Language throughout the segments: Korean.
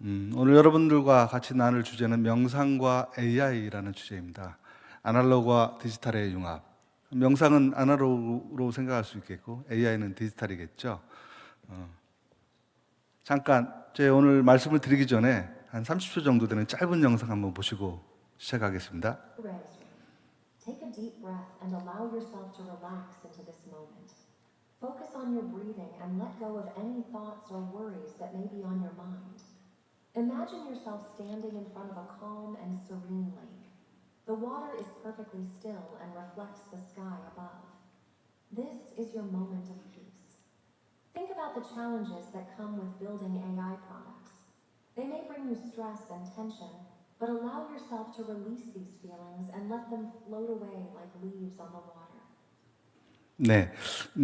오늘 여러분들과 같이 나눌 주제는 명상과 AI라는 주제입니다. 아날로그와 디지털의 융합. 명상은 아날로그로 생각할 수 있겠고 AI는 디지털이겠죠. 잠깐 제 오늘 말씀을 드리기 전에 한 30초 정도 되는 짧은 영상 한번 보시고 시작하겠습니다. Take a deep breath and allow yourself to relax into this moment. Focus on your breathing and let go of any thoughts or worries that may be on your mind. Imagine yourself standing in front of a calm and serene lake. The water is perfectly still and reflects the sky above. This is your moment of peace. Think about the challenges that come with building AI products. They may bring you stress and tension, but allow yourself to release these feelings and let them float away like leaves on the water. 네,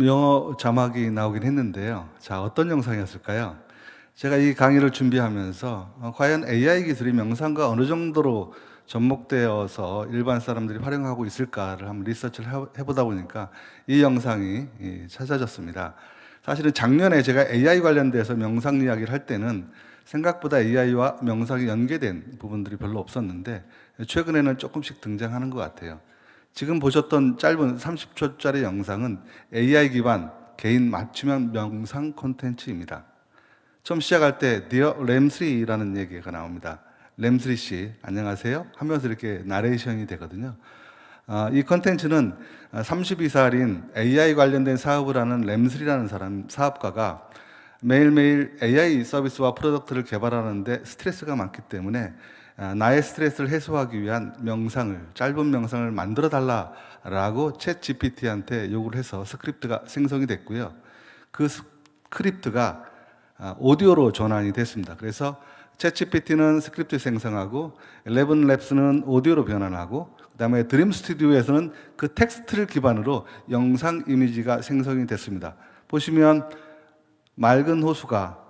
영어 자막이 나오긴 했는데요. 자, 어떤 영상이었을까요? 제가 이 강의를 준비하면서 과연 AI 기술이 명상과 어느 정도로 접목되어서 일반 사람들이 활용하고 있을까를 한번 리서치를 해보다 보니까 이 영상이 찾아졌습니다. 사실은 작년에 제가 AI 관련돼서 명상 이야기를 할 때는 생각보다 AI와 명상이 연계된 부분들이 별로 없었는데 최근에는 조금씩 등장하는 것 같아요. 지금 보셨던 짧은 30초짜리 영상은 AI 기반 개인 맞춤형 명상 콘텐츠입니다. 처음 시작할 때 Dear 램스리라는 얘기가 나옵니다. 램스리 씨 안녕하세요 하면서 이렇게 나레이션이 되거든요. 이 콘텐츠는 32살인 AI 관련된 사업을 하는 램스리라는 사업가가 매일매일 AI 서비스와 프로덕트를 개발하는데 스트레스가 많기 때문에 나의 스트레스를 해소하기 위한 짧은 명상을 만들어 달라라고 챗 GPT한테 요구를 해서 스크립트가 생성이 됐고요. 그 스크립트가 오디오로 전환이 됐습니다. 그래서 챗 GPT는 스크립트 생성하고 11랩스는 오디오로 변환하고 그다음에 드림 스튜디오에서는 그 텍스트를 기반으로 영상 이미지가 생성이 됐습니다. 보시면 맑은 호수가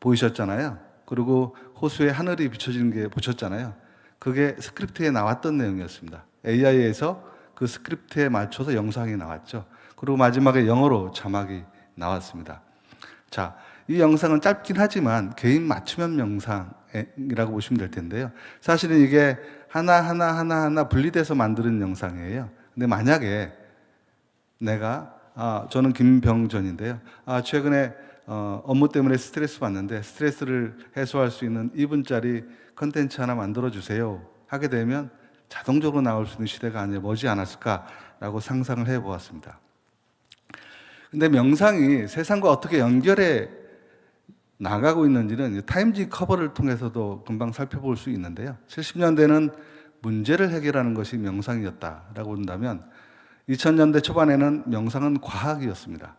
보이셨잖아요. 그리고 호수에 하늘이 비춰지는 게 보셨잖아요. 그게 스크립트에 나왔던 내용이었습니다. AI에서 그 스크립트에 맞춰서 영상이 나왔죠. 그리고 마지막에 영어로 자막이 나왔습니다. 자, 이 영상은 짧긴 하지만 개인 맞춤형 영상이라고 보시면 될 텐데요. 사실은 이게 하나 분리돼서 만드는 영상이에요. 근데 만약에 저는 김병전인데요. 최근에 업무 때문에 스트레스 받는데 스트레스를 해소할 수 있는 2분짜리 컨텐츠 하나 만들어주세요 하게 되면 자동적으로 나올 수 있는 시대가 아니라 머지 않았을까라고 상상을 해보았습니다. 근데 명상이 세상과 어떻게 연결해 나가고 있는지는 타임지 커버를 통해서도 금방 살펴볼 수 있는데요. 70년대는 문제를 해결하는 것이 명상이었다라고 본다면 2000년대 초반에는 명상은 과학이었습니다.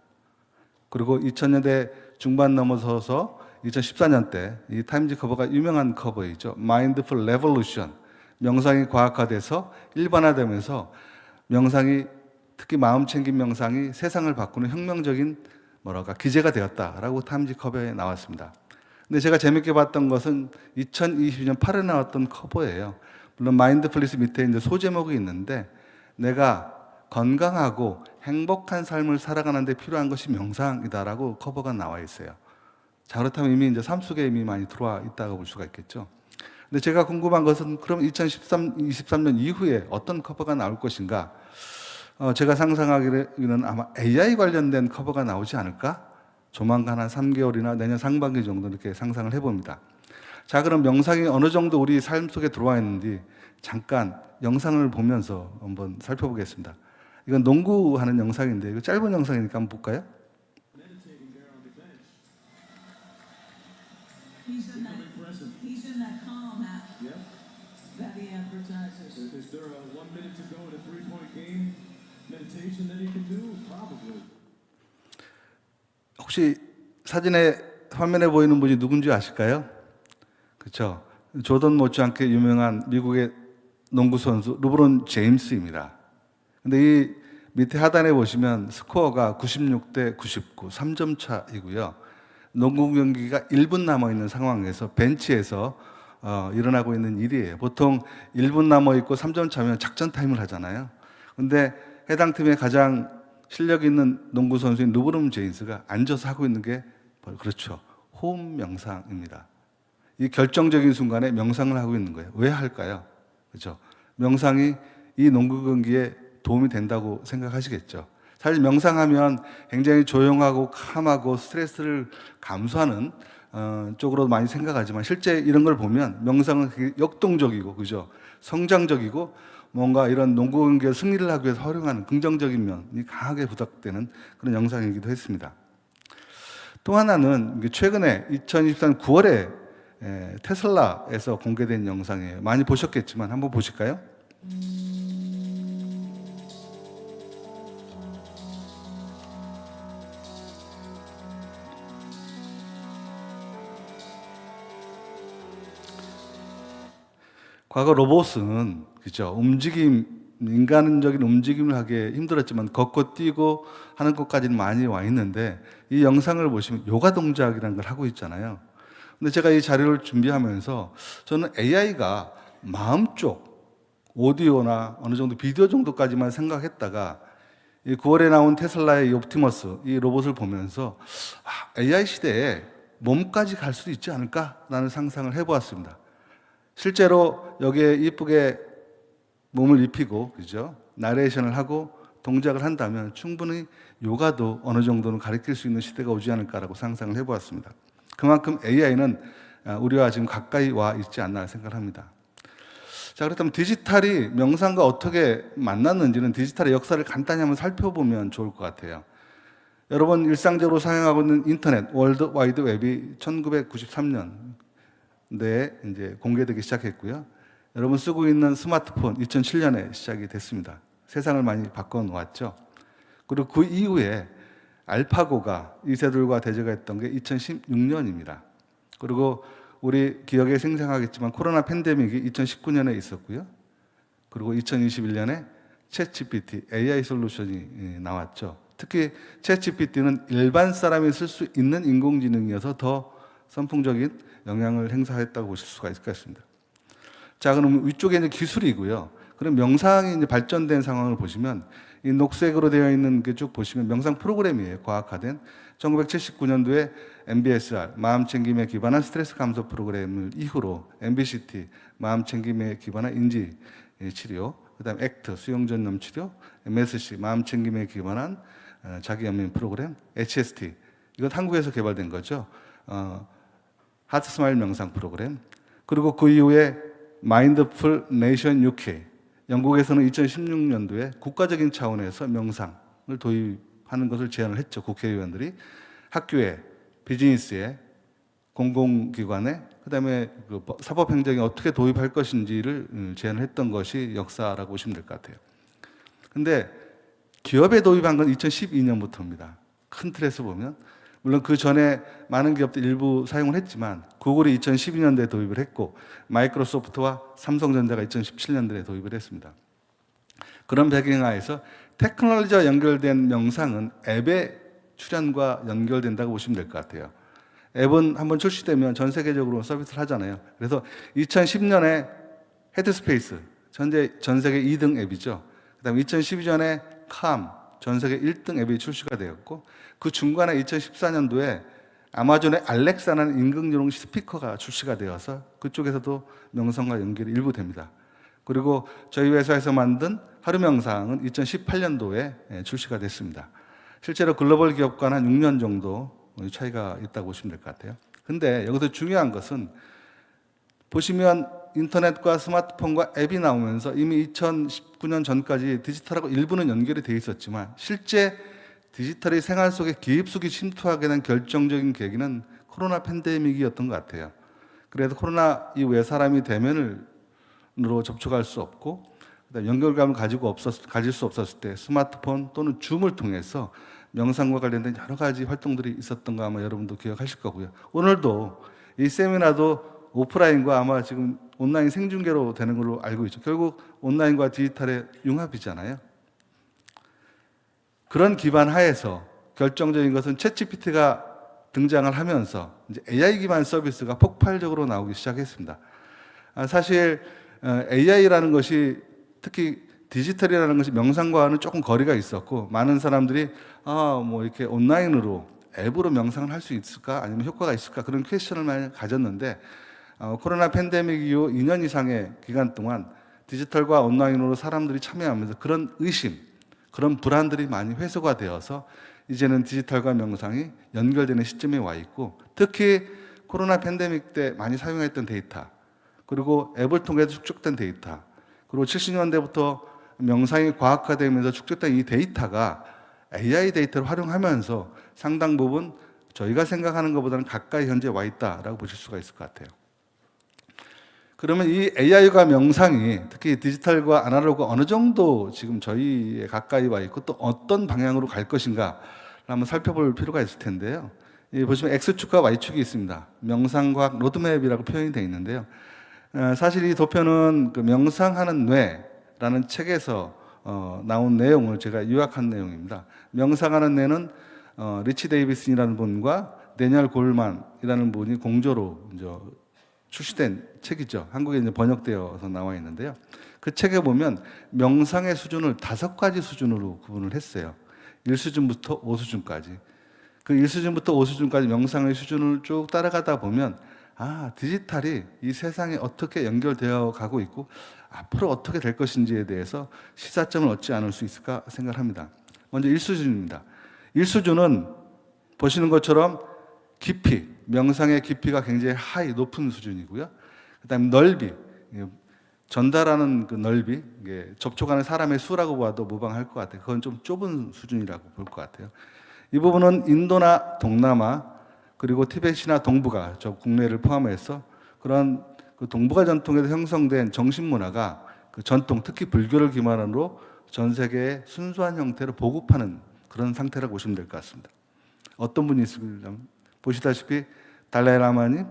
그리고 2000년대 중반 넘어서서 2014년대 이 타임지 커버가 유명한 커버이죠. Mindful Revolution. 명상이 과학화돼서 일반화되면서 명상이 특히 마음 챙김 명상이 세상을 바꾸는 혁명적인 기제가 되었다라고 타임지 커버에 나왔습니다. 근데 제가 재밌게 봤던 것은 2022년 8월에 나왔던 커버예요. 물론 마인드풀리스 밑에 이제 소제목이 있는데 내가 건강하고 행복한 삶을 살아가는 데 필요한 것이 명상이다라고 커버가 나와 있어요. 자, 그렇다면 이미 이제 삶 속에 이미 많이 들어와 있다고 볼 수가 있겠죠. 근데 제가 궁금한 것은 그럼 2023년 이후에 어떤 커버가 나올 것인가? 제가 상상하기에는 아마 AI 관련된 커버가 나오지 않을까? 조만간 한 3개월이나 내년 상반기 정도 이렇게 상상을 해봅니다. 자, 그럼 명상이 어느 정도 우리 삶 속에 들어와 있는지 잠깐 영상을 보면서 한번 살펴보겠습니다. 이건 농구하는 영상인데 이거 짧은 영상이니까 한번 볼까요? He's in that calm app that he advertises. Is there a 1 minute to go in a 3-point game meditation that he can do? Probably. 혹시 화면에 보이는 분이 누군지 아실까요? 그렇죠. 조던 못지않게 유명한 미국의 농구 선수 르브론 제임스입니다. 근데 이 밑에 하단에 보시면 스코어가 96대 99, 3점 차이고요. 농구 경기가 1분 남아있는 상황에서 벤치에서 일어나고 있는 일이에요. 보통 1분 남아있고 3점 차면 작전 타임을 하잖아요. 근데 해당 팀의 가장 실력 있는 농구 선수인 르브론 제임스가 앉아서 하고 있는 게 그렇죠. 호흡 명상입니다. 이 결정적인 순간에 명상을 하고 있는 거예요. 왜 할까요? 그렇죠? 명상이 이 농구 경기에 도움이 된다고 생각하시겠죠. 사실 명상하면 굉장히 조용하고 캄하고 스트레스를 감소하는 쪽으로 많이 생각하지만 실제 이런 걸 보면 명상은 되게 역동적이고 그죠? 성장적이고 뭔가 이런 농구 경기에 승리를 하기 위해서 활용하는 긍정적인 면이 강하게 부각되는 그런 영상이기도 했습니다. 또 하나는 최근에 2023년 9월에 테슬라에서 공개된 영상이에요. 많이 보셨겠지만 한번 보실까요? 과거 로봇은 그죠? 인간적인 움직임을 하기 힘들었지만 걷고 뛰고 하는 것까지는 많이 와 있는데 이 영상을 보시면 요가 동작이라는 걸 하고 있잖아요. 근데 제가 이 자료를 준비하면서 저는 AI가 마음 쪽 오디오나 어느 정도 비디오 정도까지만 생각했다가 이 9월에 나온 테슬라의 이 옵티머스 이 로봇을 보면서 AI 시대에 몸까지 갈 수도 있지 않을까라는 상상을 해보았습니다. 실제로 여기에 이쁘게 몸을 입히고 그죠? 나레이션을 하고 동작을 한다면 충분히 요가도 어느 정도는 가르칠 수 있는 시대가 오지 않을까라고 상상을 해보았습니다. 그만큼 AI는 우리와 지금 가까이 와 있지 않나 생각합니다. 자, 그렇다면 디지털이 명상과 어떻게 만났는지는 디지털의 역사를 간단히 한번 살펴보면 좋을 것 같아요. 여러분 일상적으로 사용하고 있는 인터넷, 월드 와이드 웹이 1993년에 이제 공개되기 시작했고요. 여러분 쓰고 있는 스마트폰 2007년에 시작이 됐습니다. 세상을 많이 바꿔놓았죠. 그리고 그 이후에 알파고가 이세돌과 대적했던 게 2016년입니다. 그리고 우리 기억에 생생하겠지만 코로나 팬데믹이 2019년에 있었고요. 그리고 2021년에 챗GPT AI 솔루션이 나왔죠. 특히 챗GPT는 일반 사람이 쓸 수 있는 인공지능이어서 더 선풍적인 영향을 행사했다고 보실 수가 있을 것 같습니다. 자, 그럼 위쪽에 이제 기술이고요. 그럼 명상이 이제 발전된 상황을 보시면 이 녹색으로 되어 있는 게 쭉 보시면 명상 프로그램이에요. 과학화된 1979년도에 MBSR 마음챙김에 기반한 스트레스 감소 프로그램을 이후로 MBCT 마음챙김에 기반한 인지 치료, 그다음 액트 수용전염 치료, MSC 마음챙김에 기반한 자기연민 프로그램, HST 이건 한국에서 개발된 거죠. 하트 스마일 명상 프로그램. 그리고 그 이후에 마인드풀 네이션 UK 영국에서는 2016년도에 국가적인 차원에서 명상을 도입하는 것을 제안을 했죠. 국회의원들이 학교에, 비즈니스에, 공공기관에, 그다음에 그 사법행정에 어떻게 도입할 것인지를 제안을 했던 것이 역사라고 보시면 될 것 같아요. 근데 기업에 도입한 건 2012년부터입니다. 큰 틀에서 보면. 물론 그 전에 많은 기업들 일부 사용을 했지만 구글이 2012년도에 도입을 했고 마이크로소프트와 삼성전자가 2017년도에 도입을 했습니다. 그런 배경하에서 테크놀로지와 연결된 명상은 앱의 출현과 연결된다고 보시면 될 것 같아요. 앱은 한번 출시되면 전 세계적으로 서비스를 하잖아요. 그래서 2010년에 헤드스페이스 전 세계 2등 앱이죠. 그다음에 2012년에 캄 전 세계 1등 앱이 출시가 되었고 그 중간에 2014년도에 아마존의 알렉사라는 인공지능 스피커가 출시가 되어서 그쪽에서도 명상과 연결이 일부 됩니다. 그리고 저희 회사에서 만든 하루 명상은 2018년도에 출시가 됐습니다. 실제로 글로벌 기업과는 한 6년 정도 차이가 있다고 보시면 될 것 같아요. 근데 여기서 중요한 것은 보시면 인터넷과 스마트폰과 앱이 나오면서 이미 2019년 전까지 디지털하고 일부는 연결이 돼 있었지만 실제 디지털이 생활 속에 깊숙이 침투하게 된 결정적인 계기는 코로나 팬데믹이었던 것 같아요. 그래서 코로나 이후에 사람이 대면으로 접촉할 수 없고 그다음에 연결감을 가질 수 없었을 때 스마트폰 또는 줌을 통해서 명상과 관련된 여러 가지 활동들이 있었던 거 아마 여러분도 기억하실 거고요. 오늘도 이 세미나도 오프라인과 아마 지금 온라인 생중계로 되는 걸로 알고 있죠. 결국 온라인과 디지털의 융합이잖아요. 그런 기반 하에서 결정적인 것은 챗GPT가 등장을 하면서 이제 AI 기반 서비스가 폭발적으로 나오기 시작했습니다. 사실 AI라는 것이 특히 디지털이라는 것이 명상과는 조금 거리가 있었고 많은 사람들이 뭐 이렇게 온라인으로 앱으로 명상을 할 수 있을까 아니면 효과가 있을까 그런 퀘스천을 많이 가졌는데 코로나 팬데믹 이후 2년 이상의 기간 동안 디지털과 온라인으로 사람들이 참여하면서 그런 의심, 그런 불안들이 많이 해소가 되어서 이제는 디지털과 명상이 연결되는 시점에 와 있고, 특히 코로나 팬데믹 때 많이 사용했던 데이터, 그리고 앱을 통해서 축적된 데이터, 그리고 70년대부터 명상이 과학화되면서 축적된 이 데이터가 AI 데이터를 활용하면서 상당 부분 저희가 생각하는 것보다는 가까이 현재 와 있다라고 보실 수가 있을 것 같아요. 그러면 이 AI가 명상이 특히 디지털과 아날로그 어느 정도 지금 저희에 가까이 와 있고 또 어떤 방향으로 갈 것인가 한번 살펴볼 필요가 있을 텐데요. 이 보시면 X축과 Y축이 있습니다. 명상과학 로드맵이라고 표현이 되어 있는데요. 사실 이 도표는 그 명상하는 뇌라는 책에서 나온 내용을 제가 요약한 내용입니다. 명상하는 뇌는 리치 데이비슨이라는 분과 데니얼 골만이라는 분이 공조로 이제 출시된 책이죠. 한국에 이제 번역되어서 나와 있는데요. 그 책에 보면 명상의 수준을 5가지 수준으로 구분을 했어요. 1수준부터 5수준까지. 그 1수준부터 5수준까지 명상의 수준을 쭉 따라가다 보면 디지털이 이 세상에 어떻게 연결되어 가고 있고 앞으로 어떻게 될 것인지에 대해서 시사점을 얻지 않을 수 있을까 생각합니다. 먼저 1수준입니다. 1수준은 보시는 것처럼 깊이, 명상의 깊이가 굉장히 높은 수준이고요. 그다음에 넓이, 전달하는 그 넓이, 접촉하는 사람의 수라고 봐도 무방할 것 같아요. 그건 좀 좁은 수준이라고 볼 것 같아요. 이 부분은 인도나 동남아 그리고 티벳이나 동북아, 저 국내를 포함해서 그런 그 동북아 전통에서 형성된 정신문화가 그 전통, 특히 불교를 기반으로 전 세계에 순수한 형태로 보급하는 그런 상태라고 보시면 될 것 같습니다. 어떤 분이 있으려면 보시다시피 달라이라마님,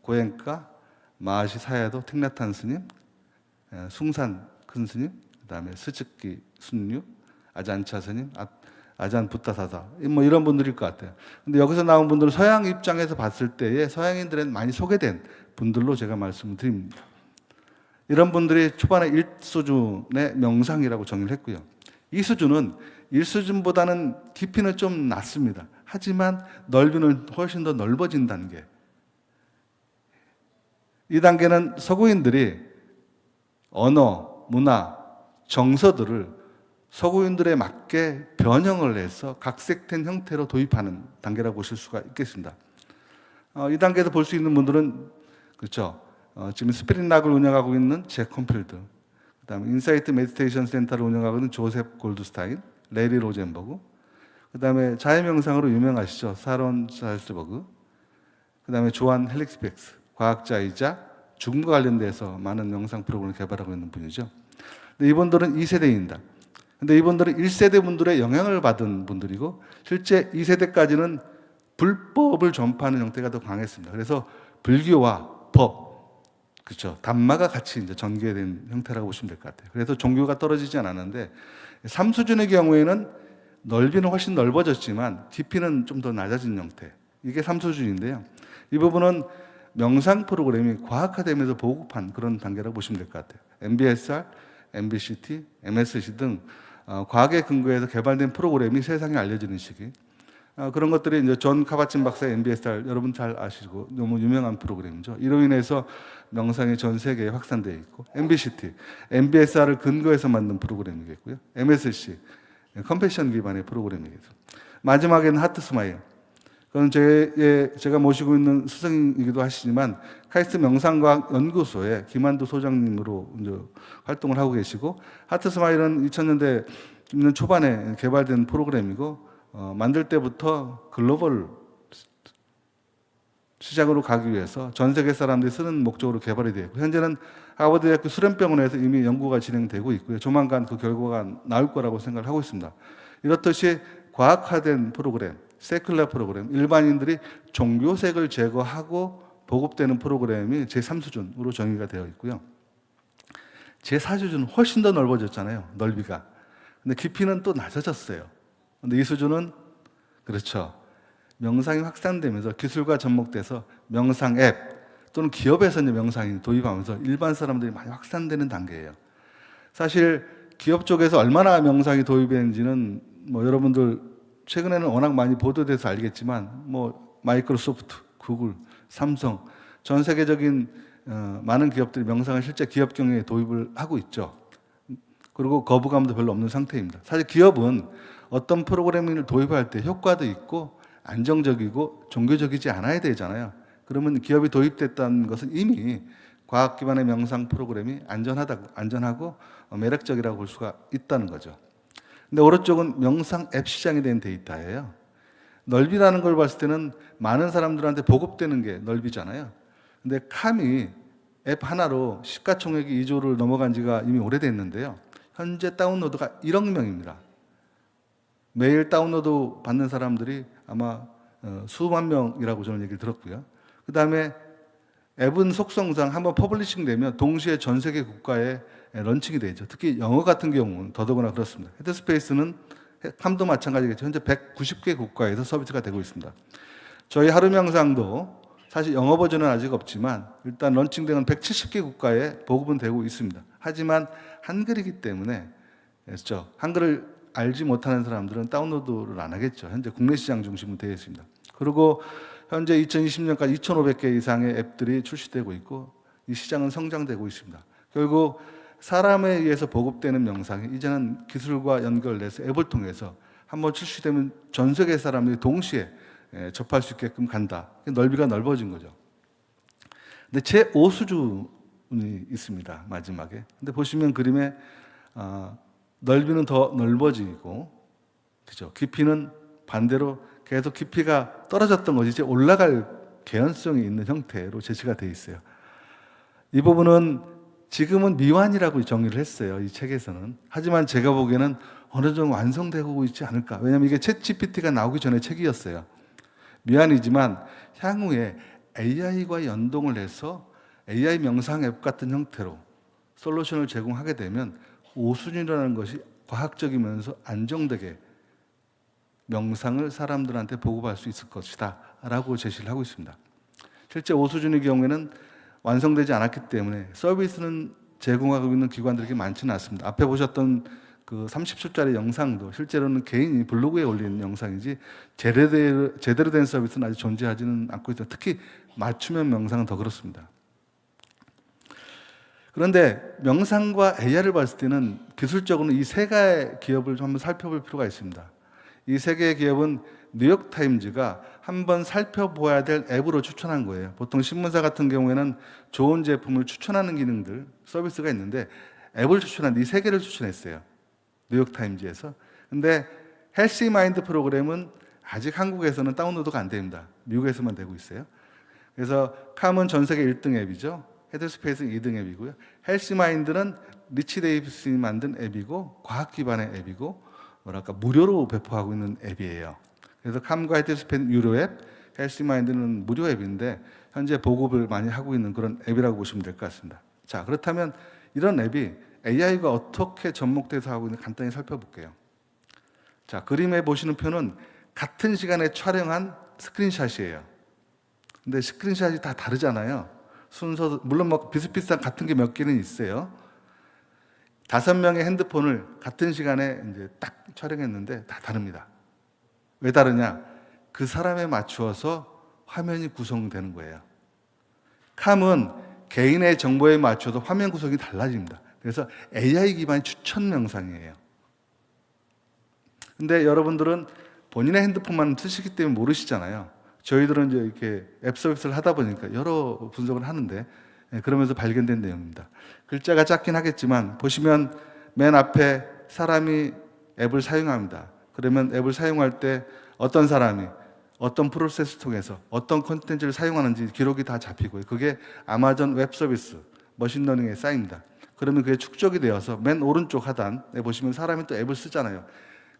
고행가, 마하시 사야도, 틱나탄 스님, 숭산 큰 스님, 그다음에 스즈키 순류, 아잔차 스님, 아잔 부타사사 뭐 이런 분들일 것 같아요. 근데 여기서 나온 분들은 서양 입장에서 봤을 때에 서양인들은 많이 소개된 분들로 제가 말씀을 드립니다. 이런 분들이 초반에 1수준의 명상이라고 정의를 했고요. 2수준은 1수준보다는 깊이는 좀 낮습니다. 하지만 넓이는 훨씬 더 넓어진 단계. 이 단계는 서구인들이 언어, 문화, 정서들을 서구인들에 맞게 변형을 해서 각색된 형태로 도입하는 단계라고 보실 수가 있겠습니다. 이 단계에서 볼 수 있는 분들은 그렇죠. 지금 스피릿락을 운영하고 있는 잭 컴필드, 그다음에 인사이트 메디테이션 센터를 운영하고 있는 조셉 골드스타인, 레리 로젠버그, 그다음에 자해명상으로 유명하시죠. 사론 살스버그, 그다음에 조한 헬릭스백스, 과학자이자 죽음과 관련돼서 많은 명상 프로그램을 개발하고 있는 분이죠. 근데 이분들은 2세대입니다. 근데 이분들은 1세대 분들의 영향을 받은 분들이고 실제 2세대까지는 불법을 전파하는 형태가 더 강했습니다. 그래서 불교와 법, 그렇죠. 담마가 같이 이제 전개된 형태라고 보시면 될 것 같아요. 그래서 종교가 떨어지지 않았는데 3수준의 경우에는 넓이는 훨씬 넓어졌지만 깊이는 좀 더 낮아진 형태. 이게 3수준인데요. 이 부분은 명상 프로그램이 과학화되면서 보급한 그런 단계라고 보시면 될 것 같아요. MBSR, MBCT, MSC 등 과학에 근거해서 개발된 프로그램이 세상에 알려지는 시기. 그런 것들이 이제 존 카바친 박사의 MBSR 여러분 잘 아시고 너무 유명한 프로그램이죠. 이로 인해서 명상이 전 세계에 확산되어 있고, MBCT, MBSR을 근거해서 만든 프로그램이겠고요. MSC, 컴패션 기반의 프로그램이겠죠. 마지막에는 하트 스마일. 그건 제가 모시고 있는 스승이기도 하시지만 카이스트 명상과학 연구소의 김한두 소장님으로 이제 활동을 하고 계시고, 하트 스마일은 2000년대 초반에 개발된 프로그램이고 만들 때부터 글로벌 시장으로 가기 위해서 전 세계 사람들이 쓰는 목적으로 개발이 되었고, 현재는 하버드대학교 수련병원에서 이미 연구가 진행되고 있고요. 조만간 그 결과가 나올 거라고 생각을 하고 있습니다. 이렇듯이 과학화된 프로그램, 세큘러 프로그램, 일반인들이 종교색을 제거하고 보급되는 프로그램이 제3수준으로 정의가 되어 있고요. 제4수준은 훨씬 더 넓어졌잖아요, 넓이가. 근데 깊이는 또 낮아졌어요. 근데 이 수준은 그렇죠. 명상이 확산되면서 기술과 접목돼서 명상 앱 또는 기업에서 이제 명상이 도입하면서 일반 사람들이 많이 확산되는 단계예요. 사실 기업 쪽에서 얼마나 명상이 도입되는지는 뭐 여러분들 최근에는 워낙 많이 보도돼서 알겠지만 뭐 마이크로소프트, 구글, 삼성 전 세계적인 많은 기업들이 명상을 실제 기업 경영에 도입을 하고 있죠. 그리고 거부감도 별로 없는 상태입니다. 사실 기업은 어떤 프로그래밍을 도입할 때 효과도 있고 안정적이고 종교적이지 않아야 되잖아요. 그러면 기업이 도입됐다는 것은 이미 과학 기반의 명상 프로그램이 안전하고 매력적이라고 볼 수가 있다는 거죠. 근데 오른쪽은 명상 앱 시장에 대한 데이터예요. 넓이라는 걸 봤을 때는 많은 사람들한테 보급되는 게 넓이잖아요. 근데 캄이 앱 하나로 시가총액이 2조를 넘어간 지가 이미 오래됐는데요. 현재 다운로드가 1억 명입니다. 매일 다운로드 받는 사람들이 아마 수만 명이라고 저는 얘기를 들었고요. 그 다음에 앱은 속성상 한번 퍼블리싱 되면 동시에 전 세계 국가에 런칭이 되죠. 특히 영어 같은 경우는 더더구나 그렇습니다. 헤드스페이스는 캄도 마찬가지겠죠. 현재 190개 국가에서 서비스가 되고 있습니다. 저희 하루 명상도 사실 영어 버전은 아직 없지만 일단 런칭된 170개 국가에 보급은 되고 있습니다. 하지만 한글이기 때문에 그렇죠. 한글을 알지 못하는 사람들은 다운로드를 안 하겠죠. 현재 국내 시장 중심으로 되어 있습니다. 그리고 현재 2020년까지 2,500개 이상의 앱들이 출시되고 있고 이 시장은 성장되고 있습니다. 결국 사람에 의해서 보급되는 명상이 이제는 기술과 연결돼서 앱을 통해서 한번 출시되면 전 세계 사람들이 동시에 접할 수 있게끔 간다. 넓이가 넓어진 거죠. 근데 제5수준이 있습니다. 마지막에. 근데 보시면 그림에 넓이는 더 넓어지고, 그죠? 깊이는 반대로 계속 깊이가 떨어졌던 것이 이제 올라갈 개연성이 있는 형태로 제시가 되어 있어요. 이 부분은 지금은 미완이라고 정의를 했어요. 이 책에서는. 하지만 제가 보기에는 어느 정도 완성되고 있지 않을까. 왜냐하면 이게 챗 GPT가 나오기 전에 책이었어요. 미완이지만 향후에 AI와 연동을 해서 AI 명상 앱 같은 형태로 솔루션을 제공하게 되면 5수준이라는 것이 과학적이면서 안정되게 명상을 사람들한테 보급할 수 있을 것이다 라고 제시를 하고 있습니다. 실제 5수준의 경우에는 완성되지 않았기 때문에 서비스는 제공하고 있는 기관들이 많지는 않습니다. 앞에 보셨던 그 30초짜리 영상도 실제로는 개인이 블로그에 올리는 영상이지 제대로 된 서비스는 아직 존재하지는 않고 있다. 특히 맞춤형 명상은 더 그렇습니다. 그런데 명상과 AI를 봤을 때는 기술적으로는 이 세 개의 기업을 좀 한번 살펴볼 필요가 있습니다. 이 세 개의 기업은 뉴욕타임즈가 한번 살펴봐야 될 앱으로 추천한 거예요. 보통 신문사 같은 경우에는 좋은 제품을 추천하는 기능들, 서비스가 있는데 앱을 추천한 이 세 개를 추천했어요. 뉴욕타임즈에서. 근데 헬시 마인드 프로그램은 아직 한국에서는 다운로드가 안 됩니다. 미국에서만 되고 있어요. 그래서 캄은 전 세계 1등 앱이죠. 헤드스페이스는 2등 앱이고요. 헬시 마인드는 리치 데이비스이 만든 앱이고 과학 기반의 앱이고 뭐랄까 무료로 배포하고 있는 앱이에요. 그래서 캄과 헤드스페이스는 유료 앱, 헬시 마인드는 무료 앱인데 현재 보급을 많이 하고 있는 그런 앱이라고 보시면 될 것 같습니다. 자, 그렇다면 이런 앱이 AI가 어떻게 접목돼서 하고 있는지 간단히 살펴볼게요. 자, 그림에 보시는 표는 같은 시간에 촬영한 스크린샷이에요. 근데 스크린샷이 다 다르잖아요. 순서 물론 뭐 비슷비슷한 같은 게 몇 개는 있어요. 5명의 핸드폰을 같은 시간에 이제 딱 촬영했는데 다 다릅니다. 왜 다르냐? 그 사람에 맞추어서 화면이 구성되는 거예요. 캄은 개인의 정보에 맞춰서 화면 구성이 달라집니다. 그래서 AI 기반 추천 명상이에요. 근데 여러분들은 본인의 핸드폰만 쓰시기 때문에 모르시잖아요. 저희들은 이제 이렇게 앱 서비스를 하다 보니까 여러 분석을 하는데 그러면서 발견된 내용입니다. 글자가 작긴 하겠지만 보시면 맨 앞에 사람이 앱을 사용합니다. 그러면 앱을 사용할 때 어떤 사람이 어떤 프로세스 통해서 어떤 콘텐츠를 사용하는지 기록이 다 잡히고요. 그게 아마존 웹 서비스 머신러닝에 쌓입니다. 그러면 그게 축적이 되어서 맨 오른쪽 하단에 보시면 사람이 또 앱을 쓰잖아요.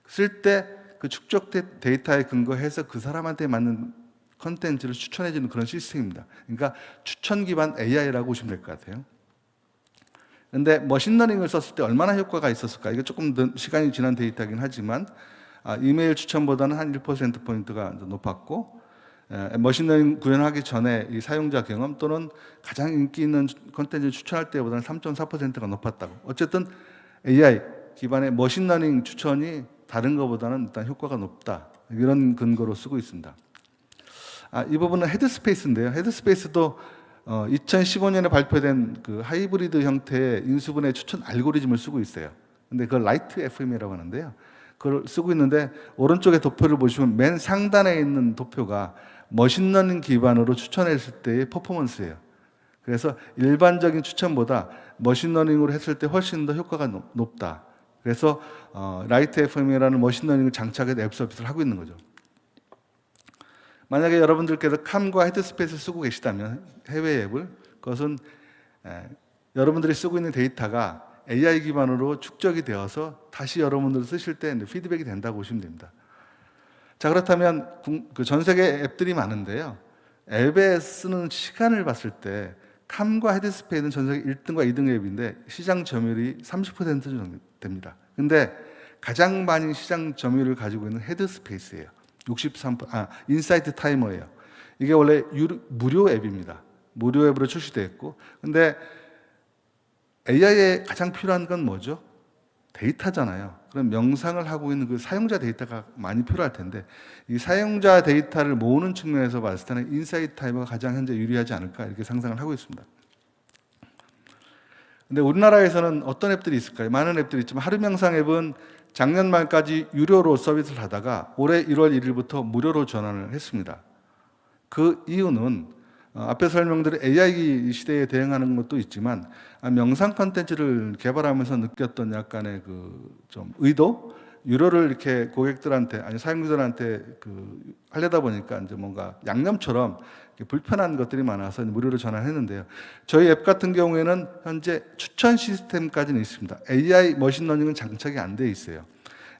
쓸 때 그 축적된 데이터에 근거해서 그 사람한테 맞는 콘텐츠를 추천해주는 그런 시스템입니다. 그러니까 추천 기반 AI라고 보시면 될 것 같아요. 그런데 머신러닝을 썼을 때 얼마나 효과가 있었을까? 이게 조금 시간이 지난 데이터이긴 하지만 이메일 추천보다는 한 1%포인트가 높았고 머신러닝 구현하기 전에 이 사용자 경험 또는 가장 인기 있는 콘텐츠를 추천할 때보다는 3.4%가 높았다고. 어쨌든 AI 기반의 머신러닝 추천이 다른 것보다는 일단 효과가 높다. 이런 근거로 쓰고 있습니다. 이 부분은 헤드스페이스인데요. 헤드스페이스도 2015년에 발표된 그 하이브리드 형태의 인수분해 추천 알고리즘을 쓰고 있어요. 근데 그걸 라이트 FM이라고 하는데요. 그걸 쓰고 있는데 오른쪽에 도표를 보시면 맨 상단에 있는 도표가 머신러닝 기반으로 추천했을 때의 퍼포먼스예요. 그래서 일반적인 추천보다 머신러닝으로 했을 때 훨씬 더 효과가 높다. 그래서 라이트 FM이라는 머신러닝을 장착해서 앱 서비스를 하고 있는 거죠. 만약에 여러분들께서 캄과 헤드스페이스를 쓰고 계시다면 해외 앱을 그것은 여러분들이 쓰고 있는 데이터가 AI 기반으로 축적이 되어서 다시 여러분들 쓰실 때 피드백이 된다고 보시면 됩니다. 자, 그렇다면 전 세계 앱들이 많은데요. 앱에 쓰는 시간을 봤을 때 캄과 헤드스페이스는 전 세계 1등과 2등 앱인데 시장 점유율이 30% 정도 됩니다. 근데 가장 많이 시장 점유율을 가지고 있는 헤드스페이스예요. 63%, 인사이트 타이머예요. 이게 원래 무료 앱입니다. 무료 앱으로 출시되어 있고, 근데 AI에 가장 필요한 건 뭐죠? 데이터잖아요. 그럼 명상을 하고 있는 그 사용자 데이터가 많이 필요할 텐데, 이 사용자 데이터를 모으는 측면에서 봤을 때는 인사이트 타이머가 가장 현재 유리하지 않을까 이렇게 상상을 하고 있습니다. 근데 우리나라에서는 어떤 앱들이 있을까요? 많은 앱들이 있지만 하루 명상 앱은 작년 말까지 유료로 서비스를 하다가 올해 1월 1일부터 무료로 전환을 했습니다. 그 이유는 앞에 설명드린 AI 시대에 대응하는 것도 있지만 명상 컨텐츠를 개발하면서 느꼈던 약간의 그 좀 의도, 유료를 이렇게 고객들한테 아니 사용자들한테 하려다 보니까 이제 뭔가 양념처럼 불편한 것들이 많아서 무료로 전환했는데요. 저희 앱 같은 경우에는 현재 추천 시스템까지는 있습니다. AI 머신러닝은 장착이 안 돼 있어요.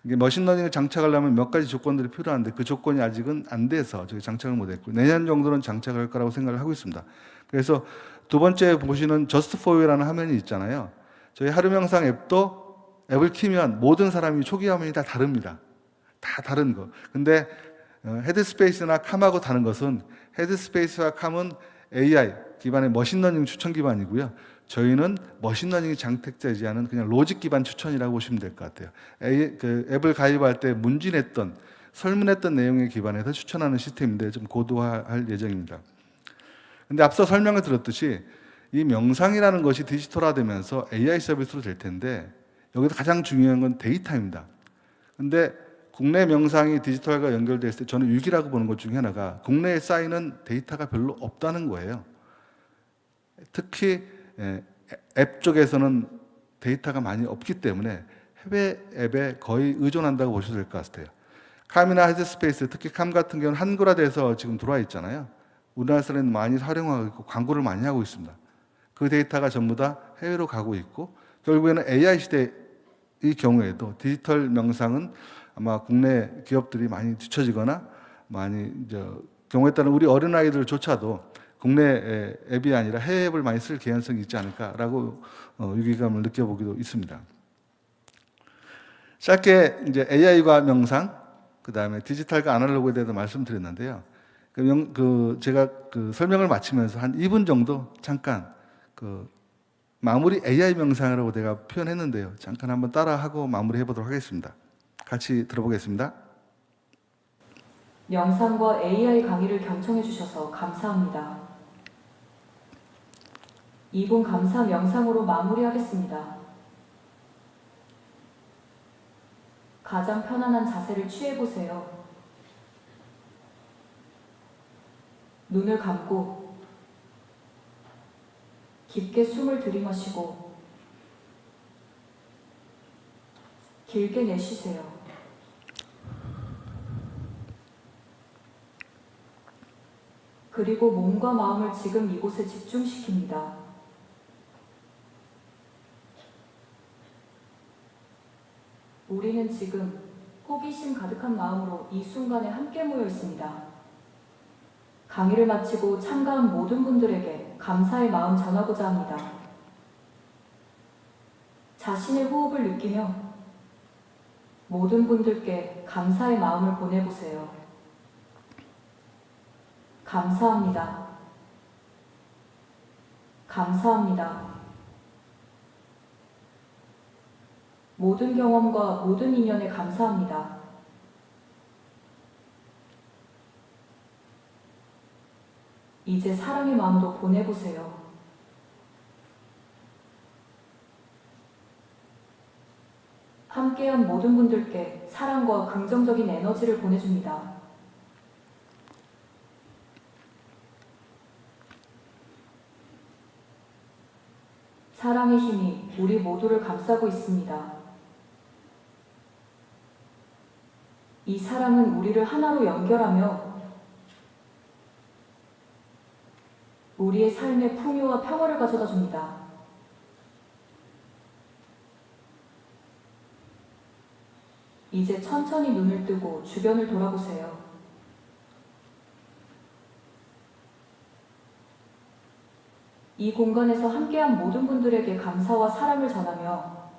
이게 머신러닝을 장착하려면 몇 가지 조건들이 필요한데 그 조건이 아직은 안 돼서 저희 장착을 못했고 내년 정도는 장착할 거라고 생각을 하고 있습니다. 그래서 두 번째 보시는 Just for You라는 화면이 있잖아요. 저희 하루 명상 앱도 앱을 키면 모든 사람이 초기 화면이 다 다릅니다. 다 다른 거. 근데 헤드스페이스나 캄하고 다른 것은 헤드스페이스와 캄은 AI 기반의 머신러닝 추천 기반이고요. 저희는 머신러닝이 장착되지 않은 그냥 로직 기반 추천이라고 보시면 될 것 같아요. 앱을 가입할 때 문진했던 설문했던 내용에 기반해서 추천하는 시스템인데 좀 고도화할 예정입니다. 근데 앞서 설명을 들었듯이 이 명상이라는 것이 디지털화되면서 AI 서비스로 될 텐데 여기서 가장 중요한 건 데이터입니다. 근데 국내 명상이 디지털과 연결됐을 때 저는 위기라고 보는 것 중에 하나가 국내에 쌓이는 데이터가 별로 없다는 거예요. 특히 앱 쪽에서는 데이터가 많이 없기 때문에 해외 앱에 거의 의존한다고 보셔도 될 것 같아요. 캄이나 헤드스페이스, 특히 캄 같은 경우는 한글화돼서 지금 들어와 있잖아요. 우리나라 사람은 많이 활용하고 있고 광고를 많이 하고 있습니다. 그 데이터가 전부 다 해외로 가고 있고 결국에는 AI 시대의 경우에도 디지털 명상은 아마 국내 기업들이 많이 뒤처지거나 많이 경우에 따른 우리 어린아이들조차도 국내 앱이 아니라 해외 앱을 많이 쓸 개연성이 있지 않을까라고 위기감을 느껴보기도 있습니다. 짧게 이제 AI과 명상, 그 다음에 디지털과 아날로그에 대해서 말씀드렸는데요. 제가 설명을 마치면서 한 2분 정도 잠깐 마무리 AI 명상이라고 내가 표현했는데요. 잠깐 한번 따라하고 마무리해 보도록 하겠습니다. 같이 들어보겠습니다. 명상과 AI 강의를 경청해 주셔서 감사합니다. 2분 감사 명상으로 마무리하겠습니다. 가장 편안한 자세를 취해보세요. 눈을 감고 깊게 숨을 들이마시고 길게 내쉬세요. 그리고 몸과 마음을 지금 이곳에 집중시킵니다. 우리는 지금 호기심 가득한 마음으로 이 순간에 함께 모여 있습니다. 강의를 마치고 참가한 모든 분들에게 감사의 마음 전하고자 합니다. 자신의 호흡을 느끼며 모든 분들께 감사의 마음을 보내보세요. 감사합니다. 감사합니다. 모든 경험과 모든 인연에 감사합니다. 이제 사랑의 마음도 보내보세요. 함께한 모든 분들께 사랑과 긍정적인 에너지를 보내줍니다. 사랑의 힘이 우리 모두를 감싸고 있습니다. 이 사랑은 우리를 하나로 연결하며 우리의 삶에 풍요와 평화를 가져다 줍니다. 이제 천천히 눈을 뜨고 주변을 돌아보세요. 이 공간에서 함께한 모든 분들에게 감사와 사랑을 전하며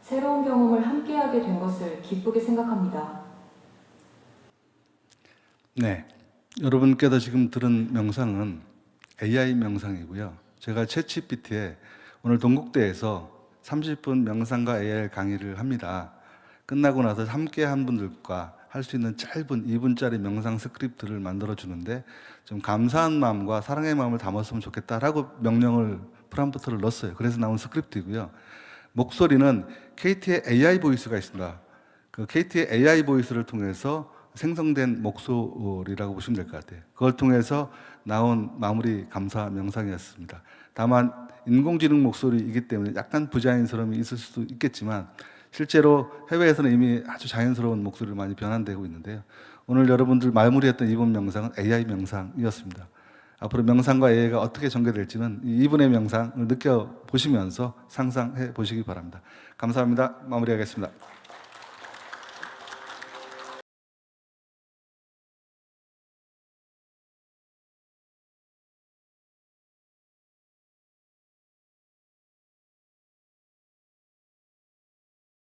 새로운 경험을 함께하게 된 것을 기쁘게 생각합니다. 네, 여러분께서 지금 들은 명상은 AI 명상이고요. 제가 챗GPT에 오늘 동국대에서 30분 명상과 AI 강의를 합니다. 끝나고 나서 함께 한 분들과 할 수 있는 짧은 2분짜리 명상 스크립트를 만들어 주는데 좀 감사한 마음과 사랑의 마음을 담았으면 좋겠다라고 명령을 프롬프트를 넣었어요. 그래서 나온 스크립트이고요. 목소리는 KT의 AI 보이스가 있습니다. 그 KT의 AI 보이스를 통해서 생성된 목소리라고 보시면 될 것 같아요. 그걸 통해서 나온 마무리 감사 명상이었습니다. 다만 인공지능 목소리이기 때문에 약간 부자연스러움이 있을 수도 있겠지만 실제로 해외에서는 이미 아주 자연스러운 목소리로 많이 변환되고 있는데요. 오늘 여러분들 마무리했던 이분 명상은 AI 명상이었습니다. 앞으로 명상과 AI가 어떻게 전개될지는 이분의 명상을 느껴보시면서 상상해 보시기 바랍니다. 감사합니다. 마무리하겠습니다.